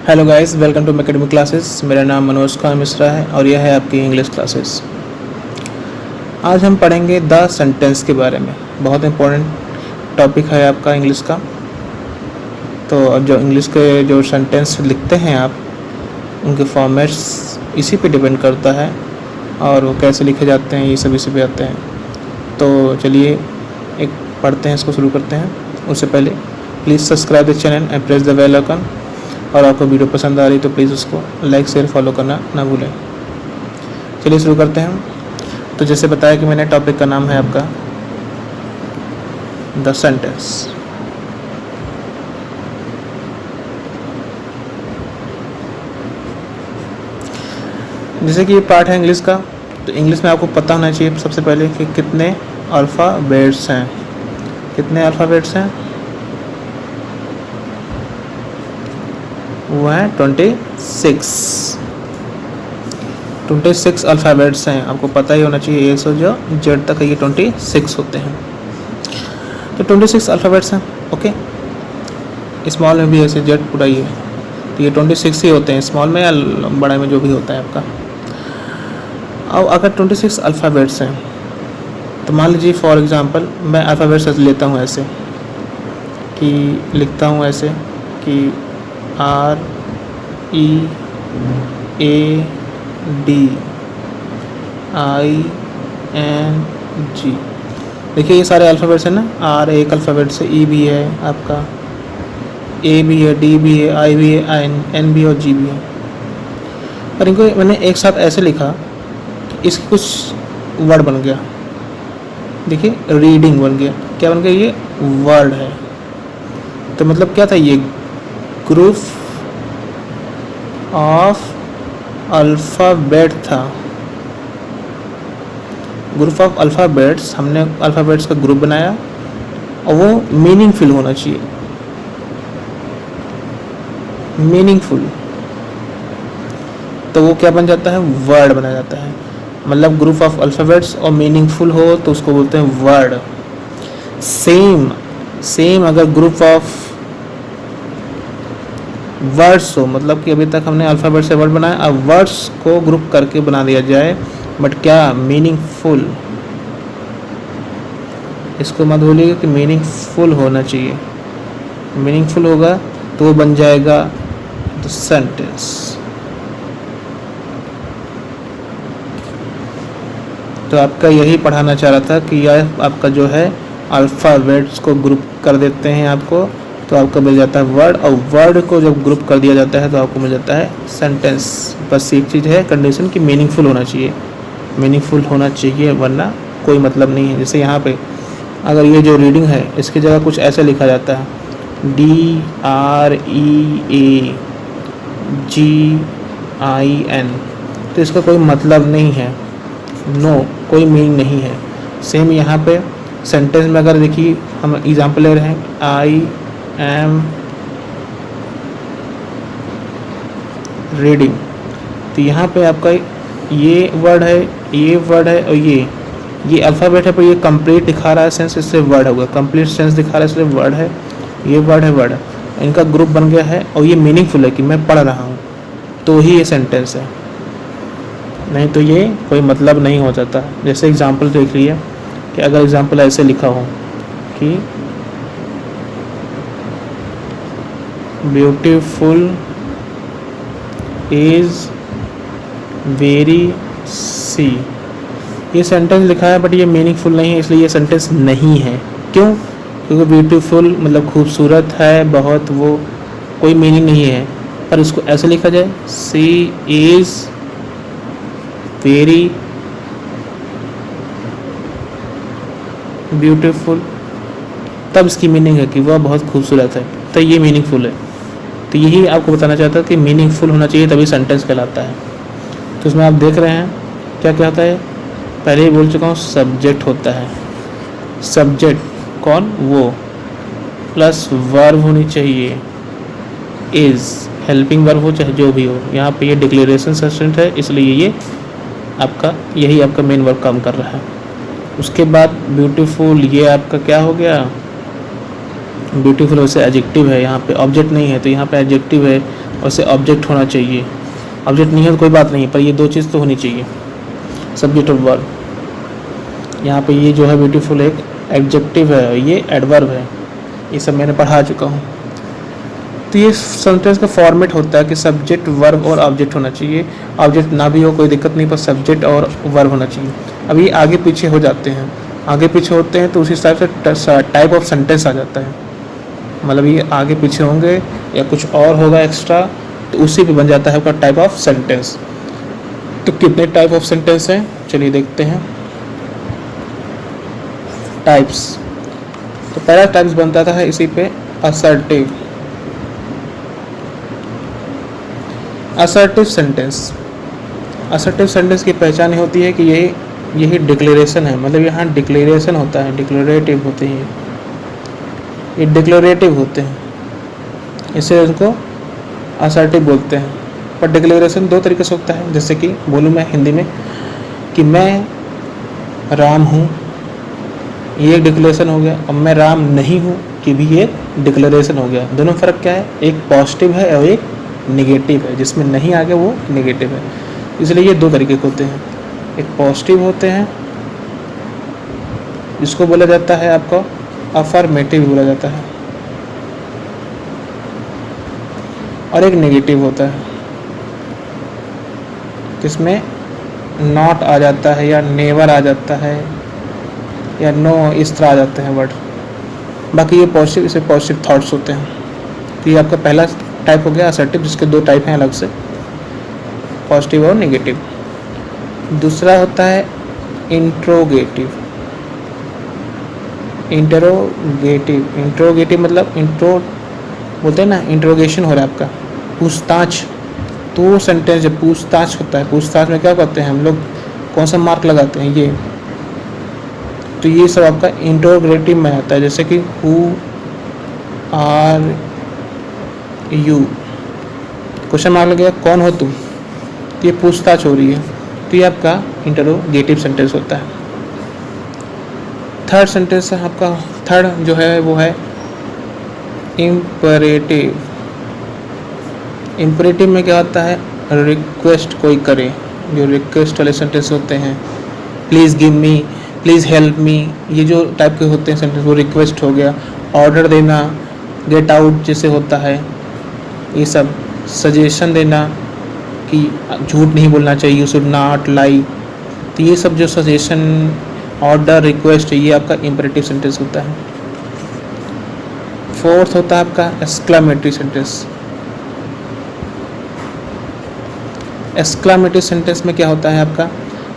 Hello guys, welcome to academic classes. मेरा नाम मनोज कुमार मिश्रा है और यह है आपकी इंग्लिश क्लासेस। आज हम पढ़ेंगे द सेंटेंस के बारे में। बहुत इम्पोर्टेंट टॉपिक है आपका इंग्लिश का। तो अब जो इंग्लिश के जो सेंटेंस लिखते हैं आप, उनके फॉर्मेट्स इसी पे डिपेंड करता है और वो कैसे लिखे जाते हैं, ये सब इसी पे आते हैं। तो चलिए एक पढ़ते हैं, इसको शुरू करते हैं। उससे पहले please subscribe the channel and press the bell icon. और आपको वीडियो पसंद आ रही तो प्लीज़ उसको लाइक शेयर फॉलो करना ना भूलें। चलिए शुरू करते हैं। तो जैसे बताया कि मैंने, टॉपिक का नाम है आपका द सेंटेंस। जैसे कि ये पार्ट है इंग्लिश का, तो इंग्लिश में आपको पता होना चाहिए सबसे पहले कि कितने अल्फ़ाबेट्स हैं। कितने अल्फ़ाबेट्स हैं? वो हैं 26 अल्फ़ाबेट्स हैं। आपको पता ही होना चाहिए, ए से जो जेड तक ये 26 होते हैं। तो 26 अल्फ़ाबेट्स हैं। ओके, स्मॉल में भी ऐसे जेड पूरा ही है, तो ये 26 ही होते हैं, स्मॉल में या बड़ा में जो भी होता है आपका। अब अगर 26 अल्फ़ाबेट्स हैं तो मान लीजिए फॉर एग्ज़ाम्पल मैं अल्फ़ाबेट्स लेता हूँ ऐसे कि लिखता हूँ ऐसे कि R E A D I N G। देखिए ये सारे अल्फ़ाबेट्स हैं ना। R एक अल्फ़ाबेट से, E भी है आपका, A भी है, D भी है, I भी है, N भी और G भी है। और इनको मैंने एक साथ ऐसे लिखा कि इसकी कुछ वर्ड बन गया। देखिए रीडिंग बन गया। क्या बन गया? ये वर्ड है। तो मतलब क्या था? ये ग्रुप ऑफ अल्फ़ाबेट था। ग्रुप ऑफ अल्फ़ाबेट्स, हमने अल्फ़ाबेट्स का ग्रुप बनाया और वो मीनिंगफुल होना चाहिए। मीनिंगफुल, तो वो क्या बन जाता है? वर्ड बना जाता है। मतलब ग्रुप ऑफ अल्फ़ाबेट्स और मीनिंगफुल हो तो उसको बोलते हैं वर्ड। सेम अगर ग्रुप ऑफ वर्ड्स हो, मतलब कि अभी तक हमने अल्फ़ाबेट से वर्ड बनाया, अब वर्ड्स को ग्रुप करके बना दिया जाए, बट क्या? मीनिंगफुल। इसको मत भूलिएगा कि मीनिंगफुल होना चाहिए। मीनिंगफुल होगा तो वो बन जाएगा द सेंटेंस। तो आपका यही पढ़ाना चाह रहा था कि यह आपका जो है अल्फ़ाबेट्स को ग्रुप कर देते हैं आपको, तो आपको मिल जाता है वर्ड, और वर्ड को जब ग्रुप कर दिया जाता है तो आपको मिल जाता है सेंटेंस। बस एक चीज़ है कंडीशन कि मीनिंगफुल होना चाहिए। मीनिंगफुल होना चाहिए, वरना कोई मतलब नहीं है। जैसे यहाँ पे अगर ये जो रीडिंग है इसकी जगह कुछ ऐसे लिखा जाता है DREAGIN, तो इसका कोई मतलब नहीं है। नो, कोई मीनिंग नहीं है। सेम यहाँ पे सेंटेंस में अगर देखिए, हम एग्जाम्पल ले रहे हैं, आई एम रीडिंग, तो यहाँ पे आपका ये वर्ड है, ये वर्ड है, और ये अल्फ़ाबेट है, पर ये कंप्लीट दिखा रहा है सेंस, इससे वर्ड होगा। कंप्लीट सेंस दिखा रहा है इसलिए वर्ड है। ये वर्ड है, वर्ड है, इनका ग्रुप बन गया है और ये मीनिंगफुल है कि मैं पढ़ रहा हूँ, तो ही ये सेंटेंस है। नहीं तो ये कोई मतलब नहीं हो जाता। जैसे एग्जाम्पल देख लीजिए कि अगर एग्जाम्पल ऐसे लिखा हो कि ब्यूटीफुल इज़ वेरी सी, ये सेंटेंस लिखा है बट ये मीनिंगफुल नहीं है, इसलिए ये सेंटेंस नहीं है। क्यों? क्योंकि ब्यूटीफुल मतलब खूबसूरत है बहुत, वो कोई मीनिंग नहीं है। पर उसको ऐसे लिखा जाए, सी इज़ वेरी ब्यूटीफुल, तब इसकी मीनिंग है कि वह बहुत खूबसूरत है, तो ये मीनिंगफुल है। तो यही आपको बताना चाहता हूँ कि मीनिंगफुल होना चाहिए, तभी सेंटेंस कहलाता है। तो इसमें आप देख रहे हैं क्या क्या होता है। पहले ही बोल चुका हूँ, सब्जेक्ट होता है। सब्जेक्ट कौन? वो, प्लस वर्ब होनी चाहिए, इज़ हेल्पिंग वर्ब हो चाहे जो भी हो। यहाँ पे ये डिक्लेरेशन सेंटेंस है, इसलिए ये आपका यही आपका मेन वर्ब काम कर रहा है। उसके बाद ब्यूटीफुल, ये आपका क्या हो गया? ब्यूटीफुल वैसे एडजेक्टिव है, यहाँ पे ऑब्जेक्ट नहीं है, तो यहाँ पे एडजेक्टिव है, वैसे ऑब्जेक्ट होना चाहिए। ऑब्जेक्ट नहीं है तो कोई बात नहीं है, पर ये दो चीज़ तो होनी चाहिए, सब्जेक्ट और वर्ब। यहाँ पे ये जो है ब्यूटीफुल एक एडजेक्टिव है, ये एडवर्ब है, ये सब मैंने पढ़ा चुका हूँ। तो ये सेंटेंस का फॉर्मेट होता है कि सब्जेक्ट, वर्ब और ऑब्जेक्ट होना चाहिए। ऑब्जेक्ट ना भी हो कोई दिक्कत नहीं, पर सब्जेक्ट और वर्ब होना चाहिए। अब ये आगे पीछे हो जाते हैं, आगे पीछे होते हैं तो उसी हिसाब से टाइप ऑफ सेंटेंस आ जाता है। मतलब ये आगे पीछे होंगे या कुछ और होगा एक्स्ट्रा, तो उसी पे बन जाता है आपका टाइप ऑफ सेंटेंस। तो कितने टाइप ऑफ सेंटेंस हैं, चलिए देखते हैं। टाइप्स, तो पहला टाइप्स बनता था इसी पे assertive. Assertive sentence, assertive sentence की पहचान होती है कि यही डिक्लेरेशन है, मतलब यहाँ डिक्लेरेशन होता है, डिक्लेरेटिव होते हैं, ये डिक्लेरेटिव होते हैं, इससे उनको असर्टिव बोलते हैं। पर डिक्लेरेशन दो तरीके से होता है, जैसे कि बोलूँ मैं हिंदी में कि मैं राम हूँ, ये एक डिक्लेरेशन हो गया। अब मैं राम नहीं हूँ कि भी ये डिक्लेरेशन हो गया। दोनों फ़र्क क्या है, एक पॉजिटिव है और एक निगेटिव है, जिसमें नहीं आ गया वो निगेटिव है। इसलिए ये दो तरीके के होते हैं, एक पॉजिटिव होते हैं जिसको बोला जाता है आपको अफर्मेटिव बोला जाता है, और एक नेगेटिव होता है जिसमें नॉट आ जाता है या नेवर आ जाता है या नो, इस तरह आ जाते हैं वर्ड। बाकी ये पॉजिटिव, इसे पॉजिटिव थॉट्स होते हैं। तो ये आपका पहला टाइप हो गया असर्टिव, जिसके दो टाइप हैं अलग से, पॉजिटिव और नेगेटिव। दूसरा होता है इंट्रोगेटिव। इंट्रोगेटिव मतलब इंट्रो बोलते हैं ना, इंट्रोगेशन हो रहा है आपका, पूछताछ। तो वो सेंटेंस जब पूछताछ होता है, पूछताछ में क्या करते हैं हम लोग, कौन सा मार्क लगाते हैं, ये। तो ये सब आपका इंट्रोगेटिव में आता है, जैसे कि who are you, question mark लग गया, कौन हो तुम, तो ये पूछताछ हो रही है, तो ये आपका इंट्रोगेटिव सेंटेंस होता है। थर्ड सेंटेंस है आपका, थर्ड जो है वो है इम्परेटिव। इम्परेटिव में क्या होता है, रिक्वेस्ट कोई करे, जो रिक्वेस्ट वाले सेंटेंस होते हैं, please give me, please help me, ये जो टाइप के होते हैं सेंटेंस वो रिक्वेस्ट हो गया। ऑर्डर देना, गेट आउट जैसे होता है, ये सब सजेशन देना कि झूठ नहीं बोलना चाहिए, यू शुड नॉट लाई, तो ये सब जो सजेशन, ऑर्डर, रिक्वेस्ट, ये आपका इम्परेटिव सेंटेंस होता है। फोर्थ होता है आपका एक्सक्लामेटरी सेंटेंस। एक्सक्लामेटरी सेंटेंस में क्या होता है आपका,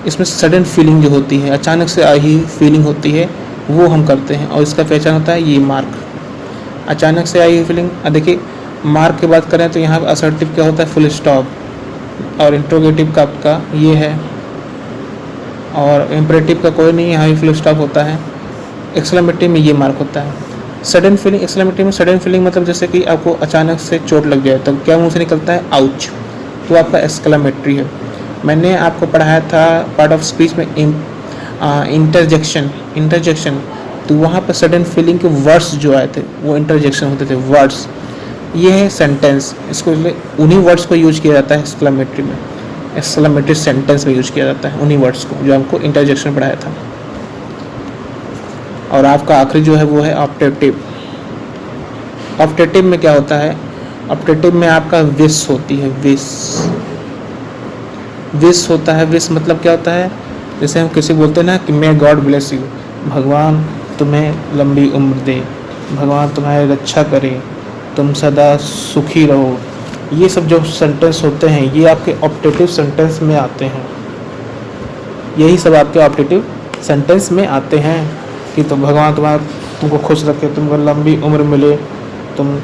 इसमें सडन फीलिंग जो होती है, अचानक से आई हुई फीलिंग होती है, वो हम करते हैं, और इसका पहचान होता है ये मार्क, अचानक से आई हुई फीलिंग। देखिए मार्क की बात करें तो यहाँ पर असर्टिव क्या होता है, फुल स्टॉप, और इंट्रोगेटिव का आपका ये है, और इम्परेटिव का कोई नहीं, यहाँ भी फुल स्टॉप होता है। एक्सक्लेमेटरी में ये मार्क होता है। सडन फीलिंग, एक्सक्लेमेटरी में सडन फीलिंग मतलब जैसे कि आपको अचानक से चोट लग जाए, तो क्या मुंह से निकलता है, आउच, तो आपका एक्सक्लेमेटरी है। मैंने आपको पढ़ाया था पार्ट ऑफ स्पीच में इंटरजेक्शन, तो वहाँ पर सडन फीलिंग के वर्ड्स जो आए थे वो इंटरजेक्शन होते थे, वर्ड्स। ये है सेंटेंस, इसको उन्हीं वर्ड्स को यूज किया जाता है एक्सक्लेमेटरी में, एक्सक्लेमेटरी सेंटेंस में यूज किया जाता है उन्हीं वर्ड्स को जो हमको इंटरजेक्शन पढ़ाया था। और आपका आखिरी जो है वो है ऑप्टेटिव। ऑप्टेटिव में क्या होता है, ऑप्टेटिव में आपका विश होती है, विश होता है। विश मतलब क्या होता है, जैसे हम किसी बोलते हैं ना कि मे गॉड ब्लेस यू, भगवान तुम्हें लंबी उम्र दे, भगवान तुम्हारी रक्षा करे, तुम सदा सुखी रहो, ये सब जो सेंटेंस होते हैं ये आपके ऑप्टेटिव सेंटेंस में आते हैं। यही सब आपके ऑप्टेटिव सेंटेंस में आते हैं कि तो भगवान तुमको खुश रखे, तुमको लंबी उम्र मिले, तुम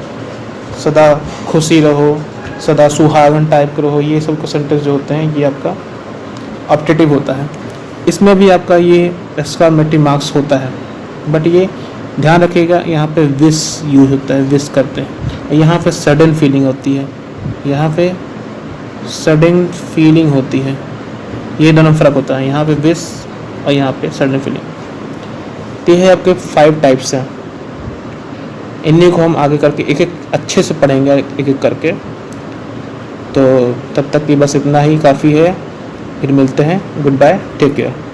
सदा खुशी रहो, सदा सुहागन टाइप के रहो, ये सब सेंटेंस जो होते हैं ये आपका ऑप्टेटिव होता है। इसमें भी आपका ये एक्सक्लेमेटरी मार्क्स होता है, बट ये ध्यान रखिएगा यहाँ पे विश यूज होता है, विश करते हैं। यहाँ पे सडन फीलिंग होती है, यहाँ पे सडन फीलिंग होती है, ये दोनों फ़र्क होता है, यहाँ पे विश और यहाँ पे सडन फीलिंग। तो ये है आपके 5 टाइप्स हैं। इन्हीं को हम आगे करके एक एक अच्छे से पढ़ेंगे, एक एक करके। तो तब तक ये बस इतना ही काफ़ी है। फिर मिलते हैं। Good bye, take care.